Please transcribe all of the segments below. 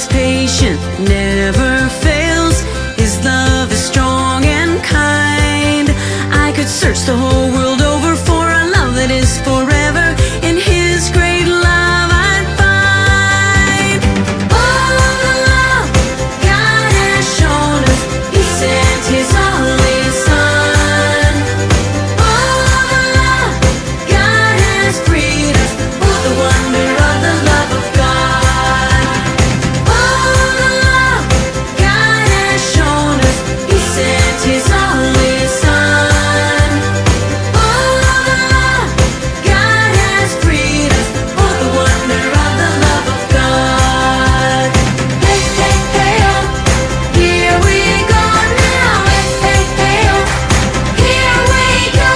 is patient, never fails. His love is strong and kind. I could search the whole world over for a love that is forever. In His great love I'd find all of the love God has shown us. He sent His only Son. All of the love God has freed us. Oh, the wonder of the love of God. All of the love God has shown us. He sent His only Son. All of the love God has freed us. Oh, the wonder of the love of God. Hey, hey, hey, oh, here we go now. Hey, hey, hey, oh, here we go.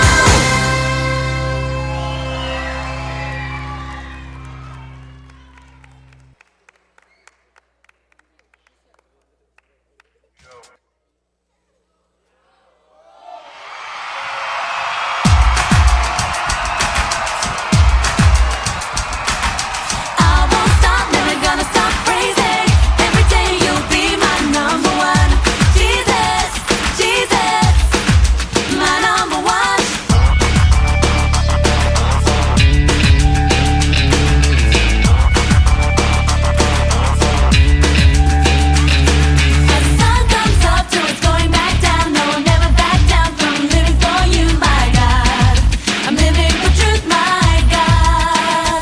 I won't stop, never gonna stop praising. Every day you'll be my number one. Jesus, Jesus, my number one. As the sun comes up till it's going back down, no, I'll never back down from living for you, my God. I'm living for truth, my God.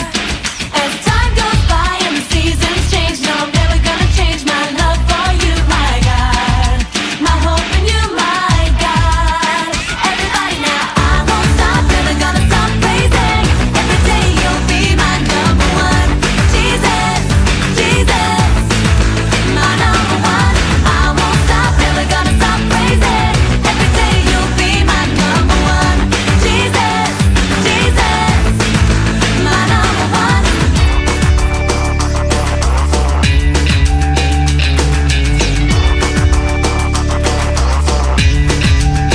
As time goes by and the seasons change, no, I'm never gonna change my love for you, my God. My hope in you, my God. Everybody now, I won't stop, never gonna stop praising. Every day you'll be my number one. Jesus, Jesus, my number one. I won't stop, never gonna stop praising. Every day you'll be my number one. Jesus, Jesus, my number one.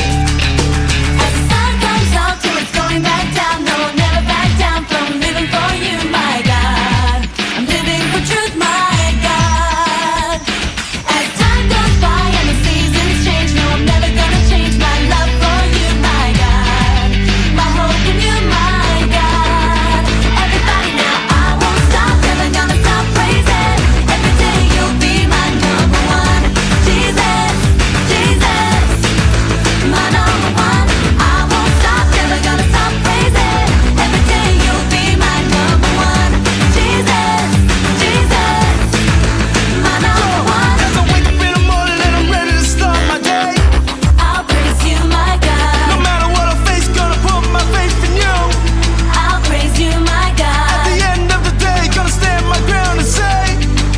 As the sun comes up till it's going back down, no, I'll never back down from living for you, my God. I'm living for truth, my God. As time goes by and the seasons change, no, I'm never gonna change my love for you, my God. My hope in you, my God. Everybody now, I won't stop, never gonna stop praising. Every day you'll be my number one. Jesus, Jesus, my number one. I won't stop, never gonna stop praising. Every day you'll be my number one. Jesus, Jesus, my number one. As I wake up in the morning and I'm ready to start my day. I'll praise you, my No God. matter what I face, gonna put my faith in you. I'll praise you, my At God. the end of the day, gonna stand my ground and say,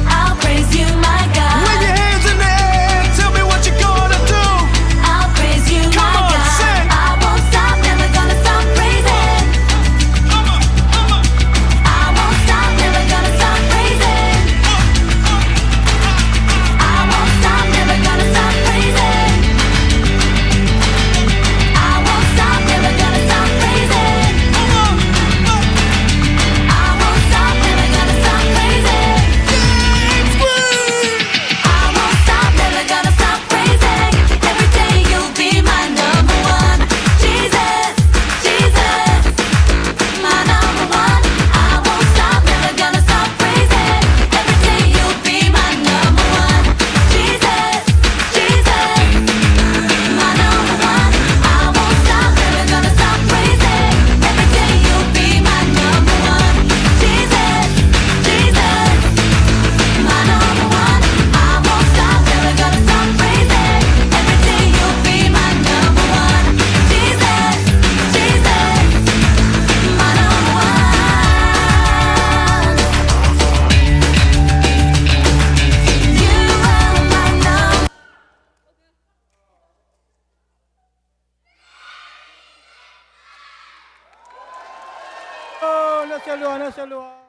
I'll praise you, my wave God. your hands in the air, tell me what you're gonna do. I'll praise you, Come my on, God. sing. I won't stop, never gonna stop praising. I won't stop, never gonna stop praising. I won't stop, never gonna stop praising. I won't stop, never gonna stop praising. I won't stop, never gonna stop praising. I won't stop, never gonna stop praising. Every day you'll be my number one. Jesus, Jesus, my number one. I won't stop, never gonna stop praising. Every day you'll be my number one. Jesus, Jesus, my number one. I won't stop, never gonna stop praising. Every day you'll be my number one. Jesus, Jesus, my number one. I won't stop, never gonna stop praising. Every day you'll be my number one. Jesus, Jesus, my number one. You are my number. Oh, no se loin, no se loin.